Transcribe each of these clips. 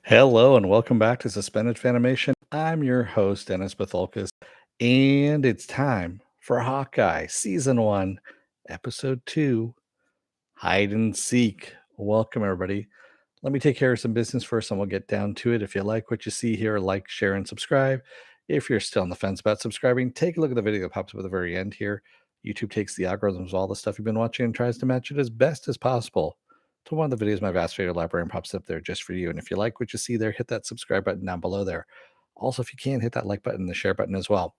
Hello and welcome back to Suspended Fanimation. I'm your host, Dennis Bithoulkas, and it's time for Hawkeye Season 1, Episode 2, Hide and Seek. Welcome, everybody. Let me take care of some business first and we'll get down to it. If you like what you see here, like, share, and subscribe. If you're still on the fence about subscribing, take a look at the video that pops up at the very end here. YouTube takes the algorithms of all the stuff you've been watching and tries to match it as best as possible to one of the videos my vast video library pops up there just for you. And if you like what you see there, hit that subscribe button down below there. Also, if you can, hit that like button and the share button as well.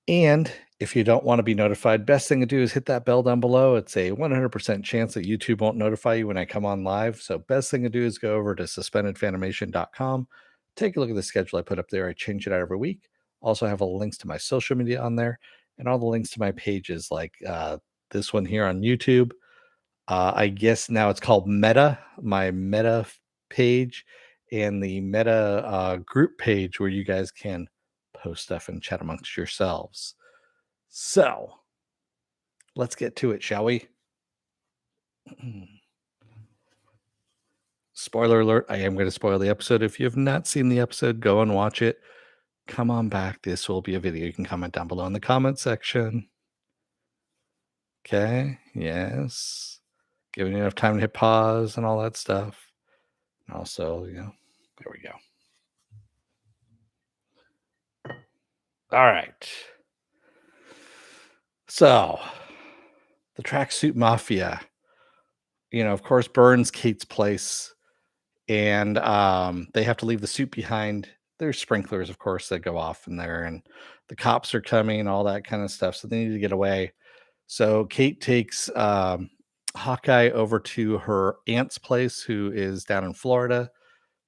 And if you don't want to be notified, best thing to do is hit that bell down below. It's a 100% chance that YouTube won't notify you when I come on live. So best thing to do is go over to suspendedfanimation.com. Take a look at the schedule I put up there. I change it out every week. Also have all the links to my social media on there and all the links to my pages like this one here on YouTube. I guess now it's called Meta, my Meta page, and the Meta group page where you guys can post stuff and chat amongst yourselves. So let's get to it, shall we? Spoiler alert, I am going to spoil the episode. If you have not seen the episode, go and watch it. Come on back. This will be a video. You can comment down below in the comment section. Okay. Yes. Giving you enough time to hit pause and all that stuff. And also, there we go. All right. So, the tracksuit mafia, of course, burns Kate's place, and they have to leave the suit behind. There's sprinklers, of course, that go off in there, and the cops are coming, all that kind of stuff. So they need to get away. So Kate takes Hawkeye over to her aunt's place, who is down in Florida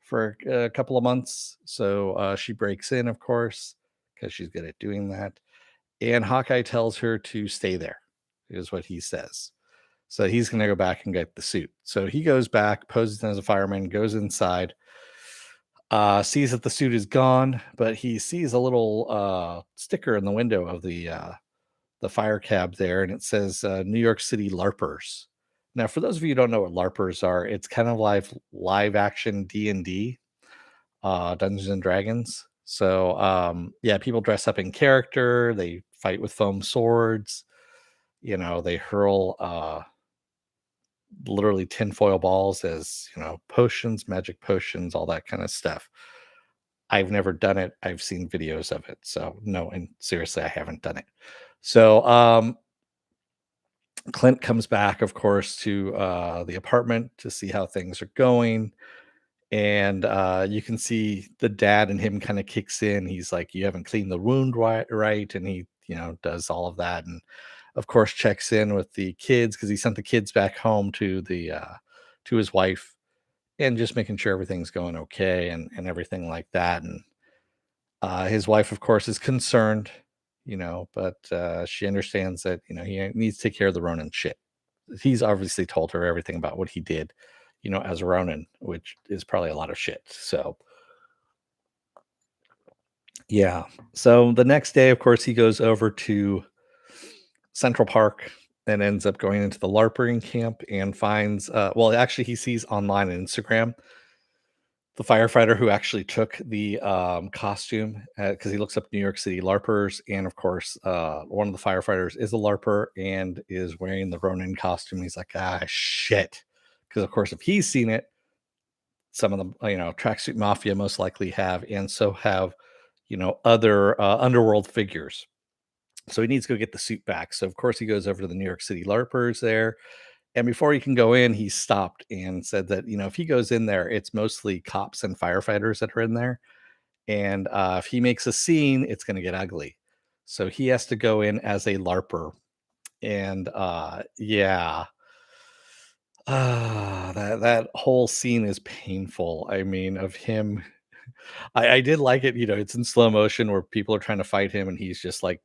for a couple of months. So she breaks in, of course, because she's good at doing that. And Hawkeye tells her to stay there, is what he says. So he's going to go back and get the suit. So he goes back, poses as a fireman, goes inside, sees that the suit is gone, but he sees a little sticker in the window of the fire cab there, and it says New York City LARPers. Now, for those of you who don't know what LARPers are, it's kind of like live action D&D, Dungeons and Dragons. So, yeah, people dress up in character. They fight with foam swords. They hurl literally tinfoil balls as, potions, magic potions, all that kind of stuff. I've never done it. I've seen videos of it. So, no, and seriously, I haven't done it. So, Clint comes back, of course, to the apartment to see how things are going. And you can see the dad and him kind of kicks in. He's like, "You haven't cleaned the wound right," and he, does all of that, and of course checks in with the kids because he sent the kids back home to the to his wife, and just making sure everything's going okay and everything like that. And his wife, of course, is concerned, but she understands that he needs to take care of the Ronin shit. He's obviously told her everything about what he did, as a Ronin, which is probably a lot of shit. So, yeah. So the next day, of course, he goes over to Central Park and ends up going into the LARPering camp and finds, well, actually, he sees online on Instagram the firefighter who actually took the costume because he looks up New York City LARPers. And of course, one of the firefighters is a LARPer and is wearing the Ronin costume. He's like, shit. Because, of course, if he's seen it, some of the tracksuit mafia most likely have, and so have other underworld figures. So he needs to go get the suit back. So of course he goes over to the New York City LARPers there, and before he can go in, he stopped and said that if he goes in there, it's mostly cops and firefighters that are in there, and if he makes a scene, it's going to get ugly. So he has to go in as a LARPer, and yeah. That whole scene is painful. I mean, of him, I did like it. It's in slow motion where people are trying to fight him, and he's just like,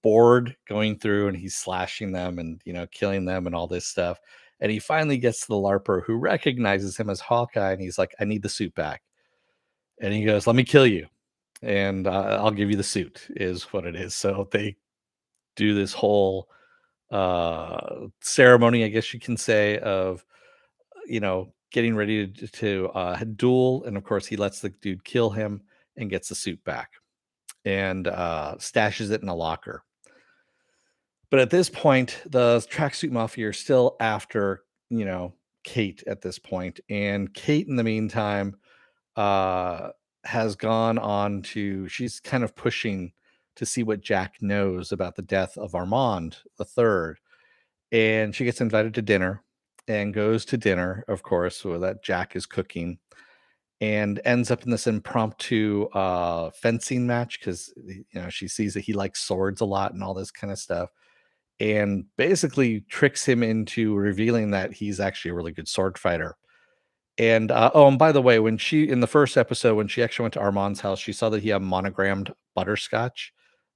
bored going through, and he's slashing them and killing them and all this stuff. And he finally gets to the LARPer who recognizes him as Hawkeye, and he's like, "I need the suit back." And he goes, "Let me kill you, and I'll give you the suit." Is what it is. So they do this whole ceremony, I guess you can say, of getting ready to duel, and of course he lets the dude kill him and gets the suit back and stashes it in a locker. But at this point, the tracksuit mafia are still after, Kate at this point. And Kate, in the meantime, uh, has gone on to, she's kind of pushing to see what Jack knows about the death of Armand the third. And she gets invited to dinner and goes to dinner, of course, so that Jack is cooking and ends up in this impromptu fencing match because she sees that he likes swords a lot and all this kind of stuff, and basically tricks him into revealing that he's actually a really good sword fighter. And oh, and by the way, when she in the first episode, when she actually went to Armand's house, she saw that he had monogrammed butterscotch,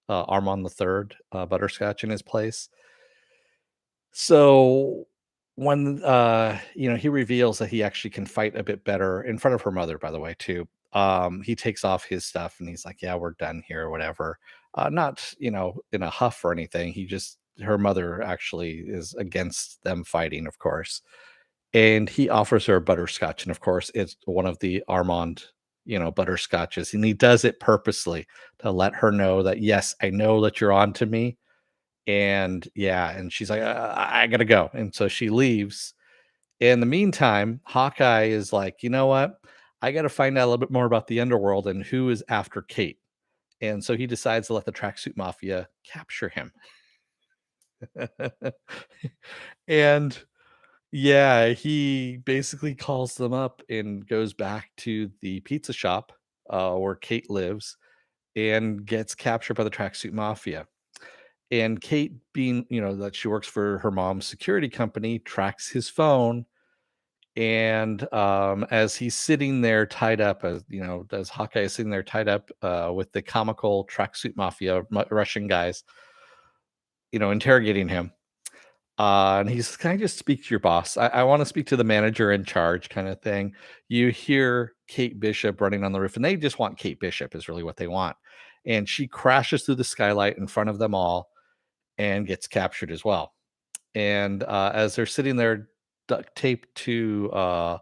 Armand the Third butterscotch in his place. So when he reveals that he actually can fight a bit better in front of her mother, by the way, too. He takes off his stuff and he's like, "Yeah, we're done here," or whatever. Not in a huff or anything. He just her mother actually is against them fighting, of course. And he offers her butterscotch, and of course, it's one of the Armand, butterscotches, and he does it purposely to let her know that yes, I know that you're on to me, and yeah, and she's like, I gotta go. And so she leaves. In the meantime, Hawkeye is like, you know what? I gotta find out a little bit more about the underworld and who is after Kate. And so he decides to let the tracksuit mafia capture him. And yeah, he basically calls them up and goes back to the pizza shop where Kate lives and gets captured by the tracksuit mafia. And Kate, being, that she works for her mom's security company, tracks his phone. And as he's sitting there tied up, as Hawkeye is sitting there tied up with the comical tracksuit mafia Russian guys, interrogating him. And he's, "Can I just speak to your boss? I want to speak to the manager in charge," kind of thing. You hear Kate Bishop running on the roof, and they just want Kate Bishop, is really what they want. And she crashes through the skylight in front of them all and gets captured as well. And as they're sitting there duct taped to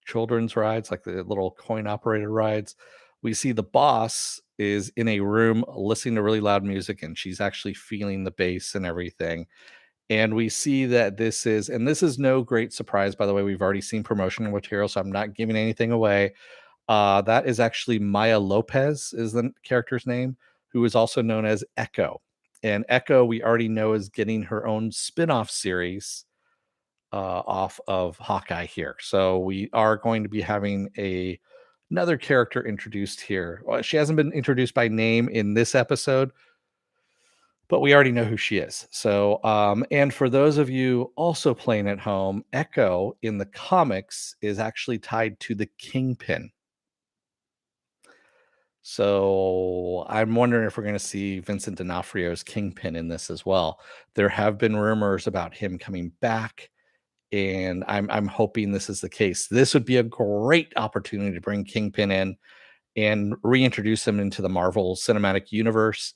children's rides, like the little coin operated rides, we see the boss is in a room listening to really loud music, and she's actually feeling the bass and everything. And we see that this is no great surprise, by the way. We've already seen promotional material, so I'm not giving anything away. That is actually Maya Lopez, is the character's name, who is also known as Echo. And Echo, we already know, is getting her own spin-off series off of Hawkeye here. So we are going to be having another character introduced here. Well, she hasn't been introduced by name in this episode, but we already know who she is. So, and for those of you also playing at home, Echo in the comics is actually tied to the Kingpin. So I'm wondering if we're going to see Vincent D'Onofrio's Kingpin in this as well. There have been rumors about him coming back, and I'm hoping this is the case. This would be a great opportunity to bring Kingpin in and reintroduce him into the Marvel Cinematic Universe,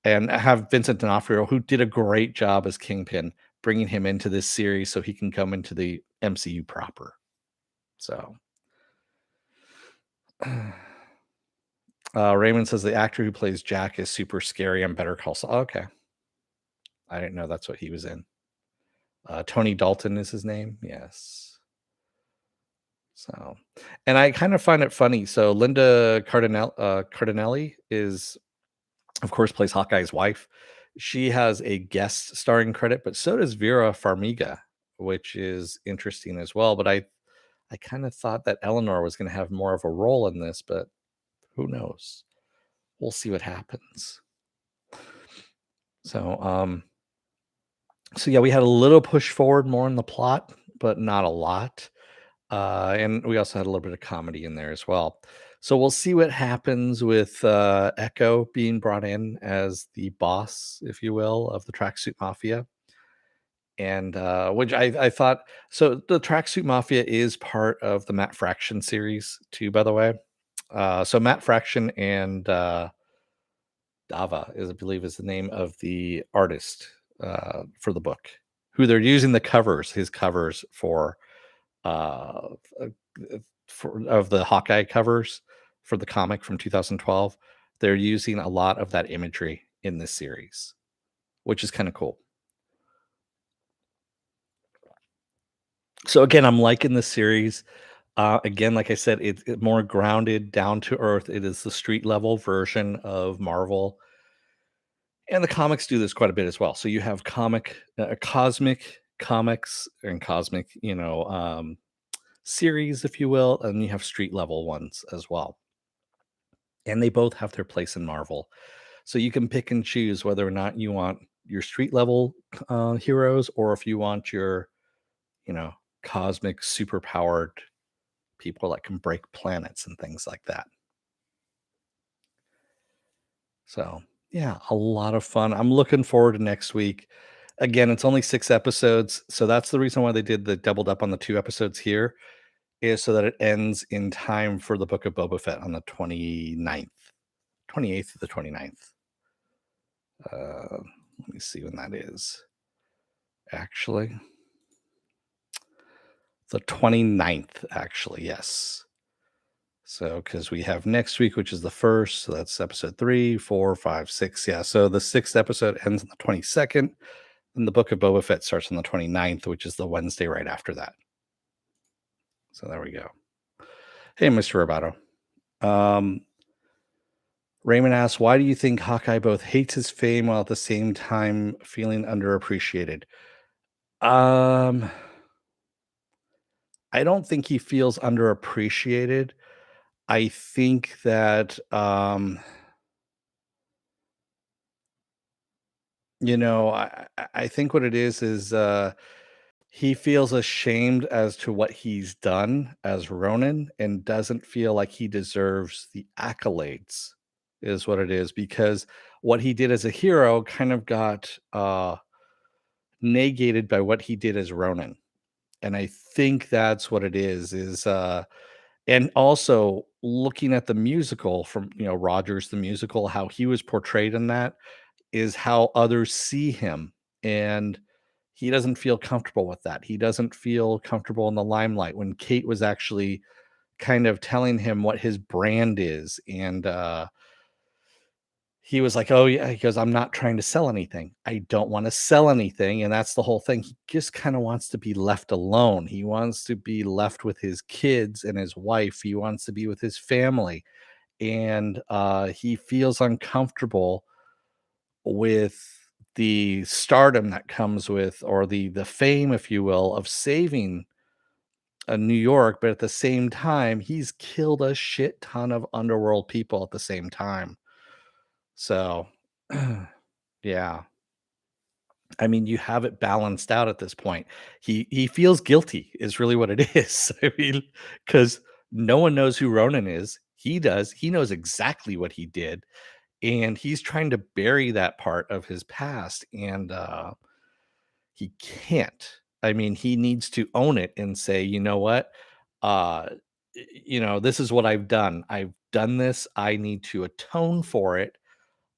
and have Vincent D'Onofrio, who did a great job as Kingpin, bringing him into this series so he can come into the MCU proper. So, Raymond says the actor who plays Jack is super scary on Better Call Saul. Okay, I didn't know that's what he was in. Tony Dalton is his name. Yes. So, and I kind of find it funny. So Linda Cardinelli is, of course, plays Hawkeye's wife. She has a guest starring credit, but so does Vera Farmiga, which is interesting as well. But I kind of thought that Eleanor was going to have more of a role in this, but who knows? We'll see what happens. So, so yeah, we had a little push forward more in the plot, but not a lot. And we also had a little bit of comedy in there as well. So we'll see what happens with Echo being brought in as the boss, if you will, of the Tracksuit Mafia. And which I thought, so the Tracksuit Mafia is part of the Matt Fraction series too, by the way. So Matt Fraction and Dava is, I believe, is the name of the artist for the book, who they're using his covers for uh, uh, of the Hawkeye covers for the comic from 2012. They're using a lot of that imagery in this series, which is kind of cool. So again, I'm liking this series. Again, like I said, it's more grounded, down to earth. It is the street level version of Marvel, and the comics do this quite a bit as well. So you have cosmic comics and cosmic, series, if you will, and you have street level ones as well. And they both have their place in Marvel. So you can pick and choose whether or not you want your street level heroes, or if you want your, you know, cosmic super powered people that can break planets and things like that. So, yeah, a lot of fun. I'm looking forward to next week. Again, it's only 6 episodes, so that's the reason why they did the doubled up on the 2 episodes here, is so that it ends in time for the Book of Boba Fett on the 29th, 28th to the 29th. Let me see when that is. Actually, the 29th, actually, yes. So, because we have next week, which is the first, so that's episode 3, 4, 5, 6. Yeah. So the 6th episode ends on the 22nd, and the Book of Boba Fett starts on the 29th, which is the Wednesday right after that. So there we go. Hey, Mr. Roboto. Raymond asks, why do you think Hawkeye both hates his fame while at the same time feeling underappreciated? Um, I don't think he feels underappreciated. I think that I think what it is he feels ashamed as to what he's done as Ronin and doesn't feel like he deserves the accolades, is what it is, because what he did as a hero kind of got negated by what he did as Ronin. And I think that's what it is and also looking at the musical from, Rogers the musical, how he was portrayed in that is how others see him, and he doesn't feel comfortable with that. He doesn't feel comfortable in the limelight when Kate was actually kind of telling him what his brand is, and he was like, "Oh, yeah," he goes, "I'm not trying to sell anything. I don't wanna sell anything," and that's the whole thing. He just kinda wants to be left alone. He wants to be left with his kids and his wife. He wants to be with his family, and, he feels uncomfortable with the stardom that comes with, or the fame, if you will, of saving, New York, but at the same time, he's killed a shit ton of underworld people at the same time. So, yeah. I mean, you have it balanced out at this point. He feels guilty is really what it is. I mean, because no one knows who Ronan is. He does. He knows exactly what he did, and he's trying to bury that part of his past, and, he can't. I mean, he needs to own it and say, "You know what? Uh, this is what I've done. I've done this. I need to atone for it,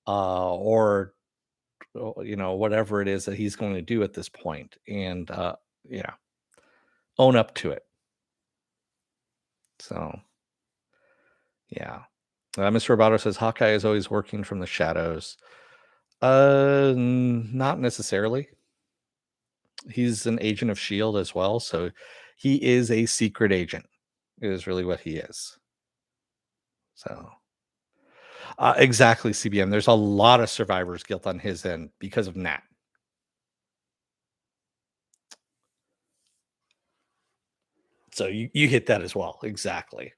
or whatever it is that he's going to do at this point, and yeah, own up to it." So yeah. Mr. Roboto says Hawkeye is always working from the shadows. Not necessarily. He's an agent of shield as well, so he is a secret agent. Is really what he is. So exactly, CBM. There's a lot of survivor's guilt on his end because of Nat. So you hit that as well. Exactly.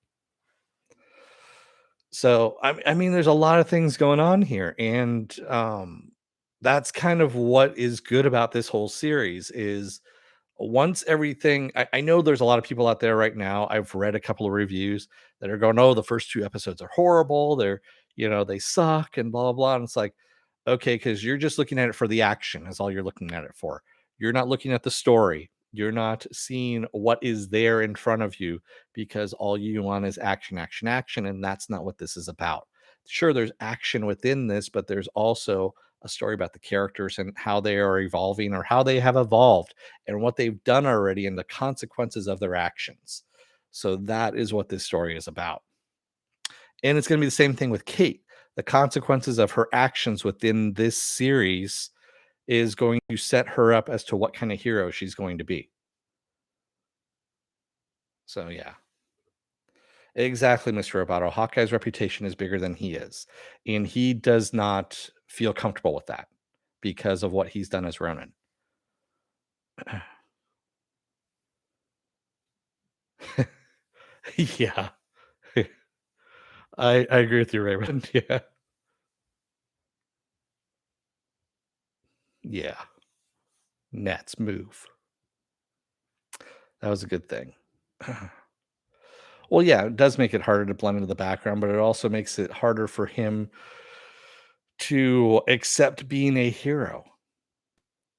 So I mean, there's a lot of things going on here, and that's kind of what is good about this whole series is once everything I know there's a lot of people out there right now. I've read a couple of reviews that are going, oh, the first 2 episodes are horrible. They suck and blah blah blah. And it's like, okay, because you're just looking at it for the action, is all you're looking at it for. You're not looking at the story. You're not seeing what is there in front of you because all you want is action, action, action. And that's not what this is about. Sure, there's action within this, but there's also a story about the characters and how they are evolving or how they have evolved and what they've done already and the consequences of their actions. So that is what this story is about. And it's going to be the same thing with Kate. The consequences of her actions within this series is going to set her up as to what kind of hero she's going to be. So yeah. Exactly, Mr. Roboto. Hawkeye's reputation is bigger than he is. And he does not feel comfortable with that because of what he's done as Ronin. Yeah. I agree with you, Raymond. Yeah. Yeah. Nets move. That was a good thing. Well, yeah, it does make it harder to blend into the background, but it also makes it harder for him to accept being a hero.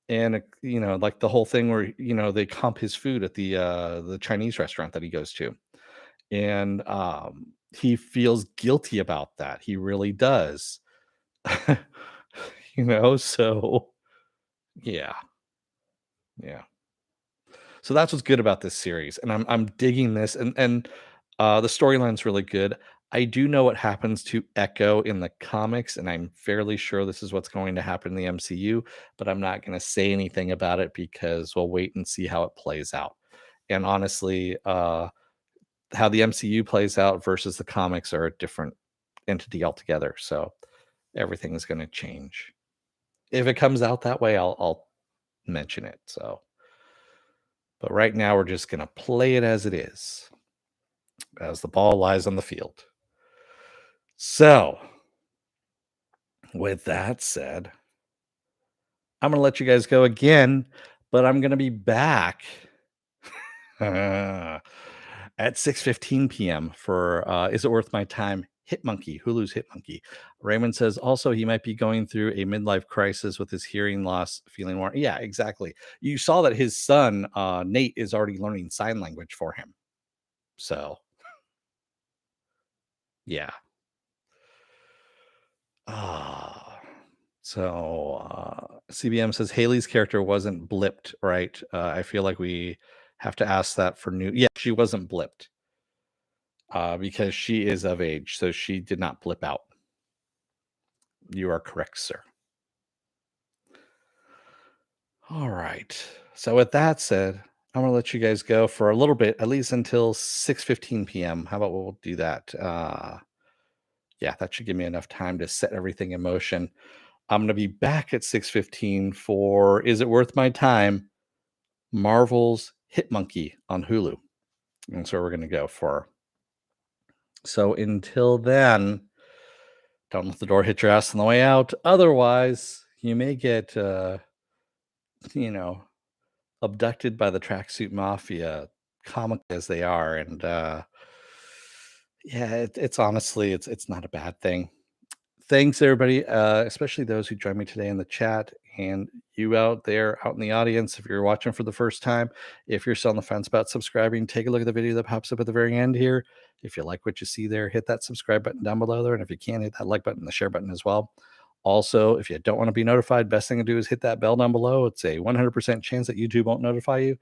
And, like the whole thing where, they comp his food at the Chinese restaurant that he goes to. And, he feels guilty about that. He really does. So yeah, yeah. So that's what's good about this series, and I'm digging this, and the storyline's really good. I do know what happens to Echo in the comics, and I'm fairly sure this is what's going to happen in the MCU, but I'm not gonna say anything about it because we'll wait and see how it plays out. And honestly, how the MCU plays out versus the comics are a different entity altogether, so everything is gonna change. If it comes out that way, I'll mention it, so but right now, we're just gonna play it as it is, as the ball lies on the field. So, with that said, I'm gonna let you guys go again, but I'm gonna be back at 6:15 PM for Is It Worth My Time? Hit Monkey, Hulu's Hit Monkey. Raymond says also he might be going through a midlife crisis with his hearing loss, feeling more. Yeah, exactly. You saw that his son, Nate, is already learning sign language for him. So, yeah. Ah, CBM says Haley's character wasn't blipped, right? I feel like we have to ask that for new. Yeah, she wasn't blipped because she is of age, so she did not blip out. You are correct, sir. All right. So with that said, I'm gonna let you guys go for a little bit, at least until 6:15 p.m. How about we'll do that? Yeah, that should give me enough time to set everything in motion. I'm gonna be back at 6:15 for Is It Worth My Time? Marvel's Hit Monkey on Hulu. That's where we're gonna go for. So until then, don't let the door hit your ass on the way out. Otherwise, you may get you know, abducted by the tracksuit mafia, comic as they are. And yeah, it's honestly it's not a bad thing. Thanks everybody, especially those who joined me today in the chat and you out there out in the audience. If you're watching for the first time, if you're still on the fence about subscribing, take a look at the video that pops up at the very end here. If you like what you see there, hit that subscribe button down below there. And if you can, hit that like button, the share button as well. Also, if you don't want to be notified, best thing to do is hit that bell down below. It's a 100% chance that YouTube won't notify you.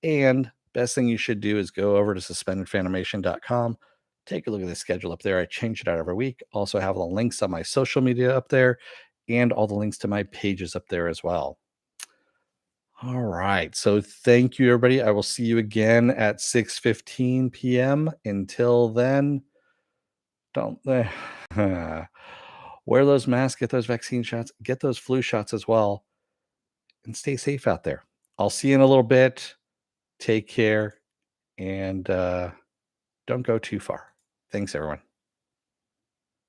And best thing you should do is go over to suspendedfanimation.com. Take a look at the schedule up there. I change it out every week. Also have the links on my social media up there and all the links to my pages up there as well. All right. So thank you everybody. I will see you again at 6:15 p.m. Until then, don't wear those masks, get those vaccine shots, get those flu shots as well, and stay safe out there. I'll see you in a little bit. Take care and don't go too far. Thanks, everyone.